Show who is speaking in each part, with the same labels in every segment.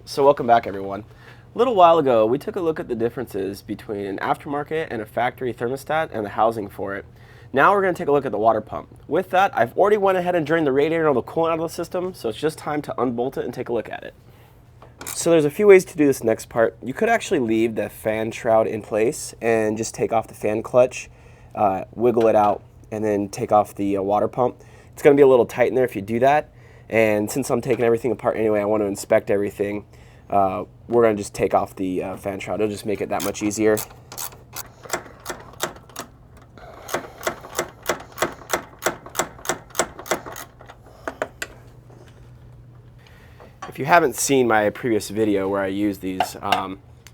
Speaker 1: So welcome back, everyone. A little while ago, we took a look at the differences between an aftermarket and a factory thermostat and the housing for it. Now we're going to take a look at the water pump. With that, I've already went ahead and drained the radiator and all the coolant out of the system, so it's just time to unbolt it and take a look at it. So there's a few ways to do this next part. You could actually leave the fan shroud in place and just take off the fan clutch, wiggle it out, and then take off the water pump. It's going to be a little tight in there if you do that. And since I'm taking everything apart anyway, I want to inspect everything. We're going to just take off the fan shroud. It'll just make it that much easier. If you haven't seen my previous video where I use these,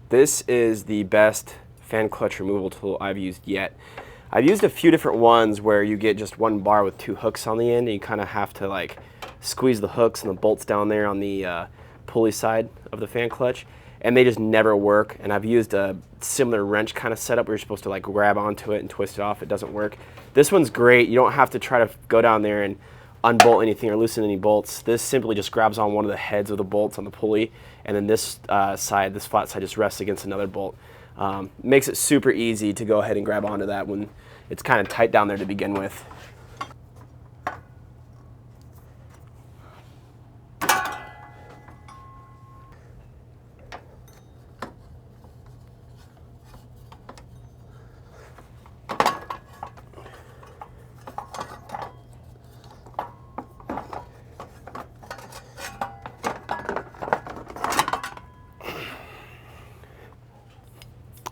Speaker 1: this is the best fan clutch removal tool I've used yet. I've used a few different ones where you get just one bar with two hooks on the end, and you kind of have to like squeeze the hooks and the bolts down there on the pulley side of the fan clutch, and they just never work. And I've used a similar wrench kind of setup where you're supposed to like grab onto it and twist it off. It doesn't work. This one's great. You don't have to try to go down there and unbolt anything or loosen any bolts. This simply just grabs on one of the heads of the bolts on the pulley, and then this side, this flat side, just rests against another bolt. Makes it super easy to go ahead and grab onto that when it's kind of tight down there to begin with.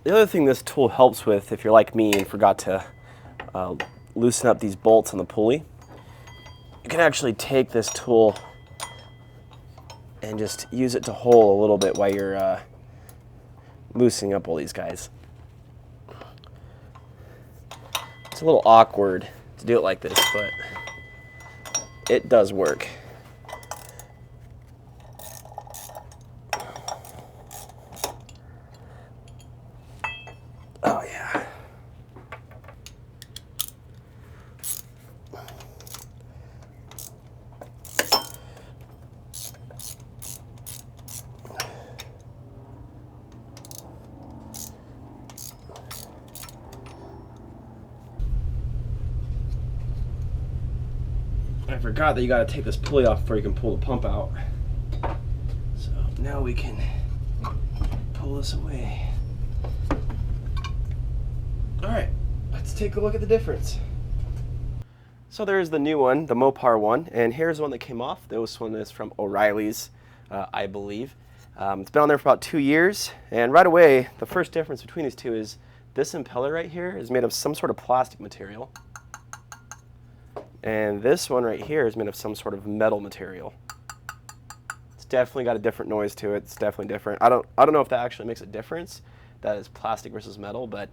Speaker 1: The other thing this tool helps with, if you're like me and forgot to loosen up these bolts on the pulley, you can actually take this tool and just use it to hold a little bit while you're loosening up all these guys. It's a little awkward to do it like this, but it does work. Oh yeah. I forgot that you got to take this pulley off before you can pull the pump out. So now we can pull this away. All right, let's take a look at the difference. So there's the new one, the Mopar one, and here's one that came off. This one is from O'Reilly's, I believe. It's been on there for about 2 years, and right away, the first difference between these two is this impeller right here is made of some sort of plastic material, and this one right here is made of some sort of metal material. It's definitely got a different noise to it. It's definitely different. I don't know if that actually makes a difference, that is plastic versus metal, but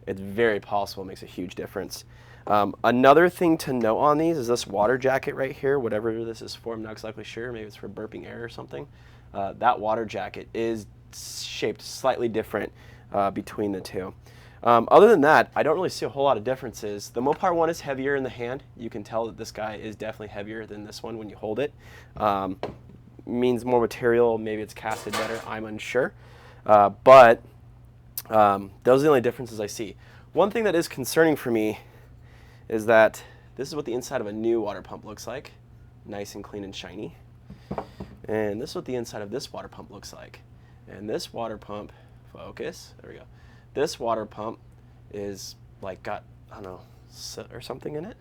Speaker 1: it's very possible. It makes a huge difference. Another thing to note on these is this water jacket right here, whatever this is for, I'm not exactly sure, maybe it's for burping air or something. That water jacket is shaped slightly different between the two. Other than that, I don't really see a whole lot of differences. The Mopar one is heavier in the hand. You can tell that this guy is definitely heavier than this one when you hold it. Means more material, maybe it's casted better, I'm unsure. But those are the only differences I see. One thing that is concerning for me is that this is what the inside of a new water pump looks like. Nice and clean and shiny. And this is what the inside of this water pump looks like. And this water pump, focus, there we go. This water pump is like got, I don't know, soot or something in it.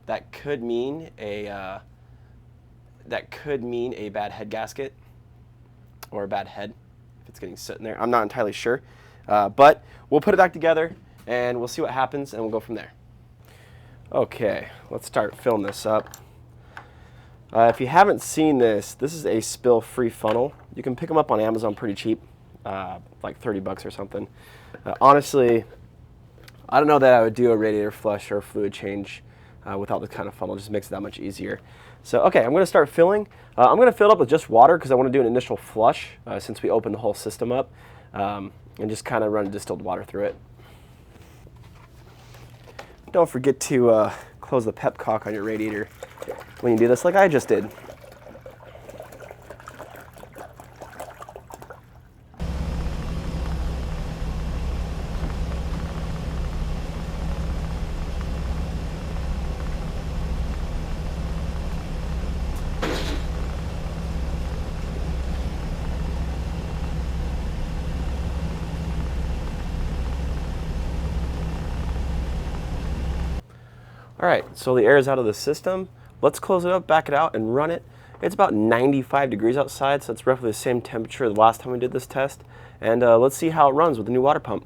Speaker 1: That could mean a bad head gasket or a bad head if it's getting soot in there. I'm not entirely sure. But we'll put it back together and we'll see what happens and we'll go from there. Okay, let's start filling this up. If you haven't seen this, this is a spill-free funnel. You can pick them up on Amazon pretty cheap, like 30 bucks or something. Honestly, I don't know that I would do a radiator flush or a fluid change without this kind of funnel. It just makes it that much easier. So, okay, I'm going to start filling. I'm going to fill it up with just water because I want to do an initial flush since we opened the whole system up. And just kind of run distilled water through it. Don't forget to close the pep cock on your radiator when you do this, like I just did. All right, so the air is out of the system. Let's close it up, back it out, and run it. It's about 95 degrees outside, so it's roughly the same temperature the last time we did this test. And let's see how it runs with the new water pump.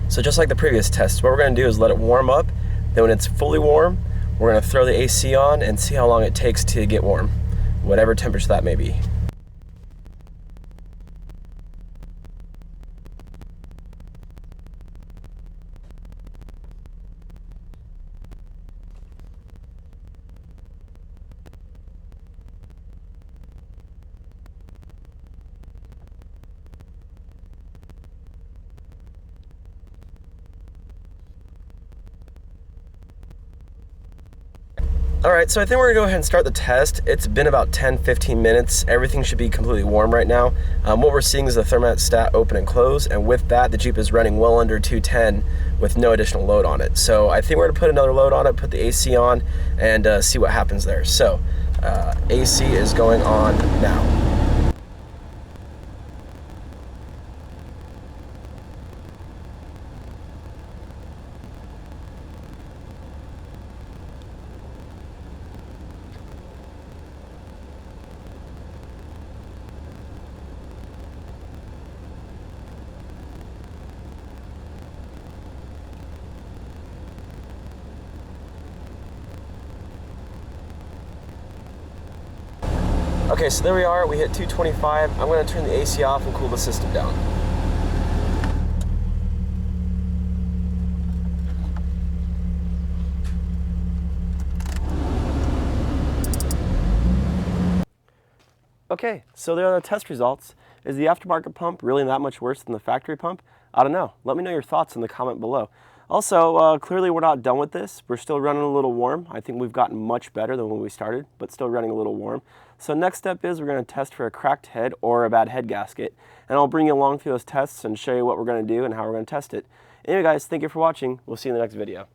Speaker 1: So just like the previous test, what we're going to do is let it warm up. Then when it's fully warm, we're going to throw the AC on and see how long it takes to get warm, whatever temperature that may be. Alright, so I think we're going to go ahead and start the test. It's been about 10-15 minutes. Everything should be completely warm right now. What we're seeing is the thermostat open and close, and with that, the Jeep is running well under 210 with no additional load on it. So I think we're going to put another load on it, put the AC on, and see what happens there. So AC is going on now. Okay, so there we are, we hit 225. I'm going to turn the AC off and cool the system down. Okay, so there are the test results. Is the aftermarket pump really that much worse than the factory pump? I don't know. Let me know your thoughts in the comment below. Also, clearly we're not done with this. We're still running a little warm. I think we've gotten much better than when we started, but still running a little warm. So next step is we're going to test for a cracked head or a bad head gasket. And I'll bring you along through those tests and show you what we're going to do and how we're going to test it. Anyway guys, thank you for watching. We'll see you in the next video.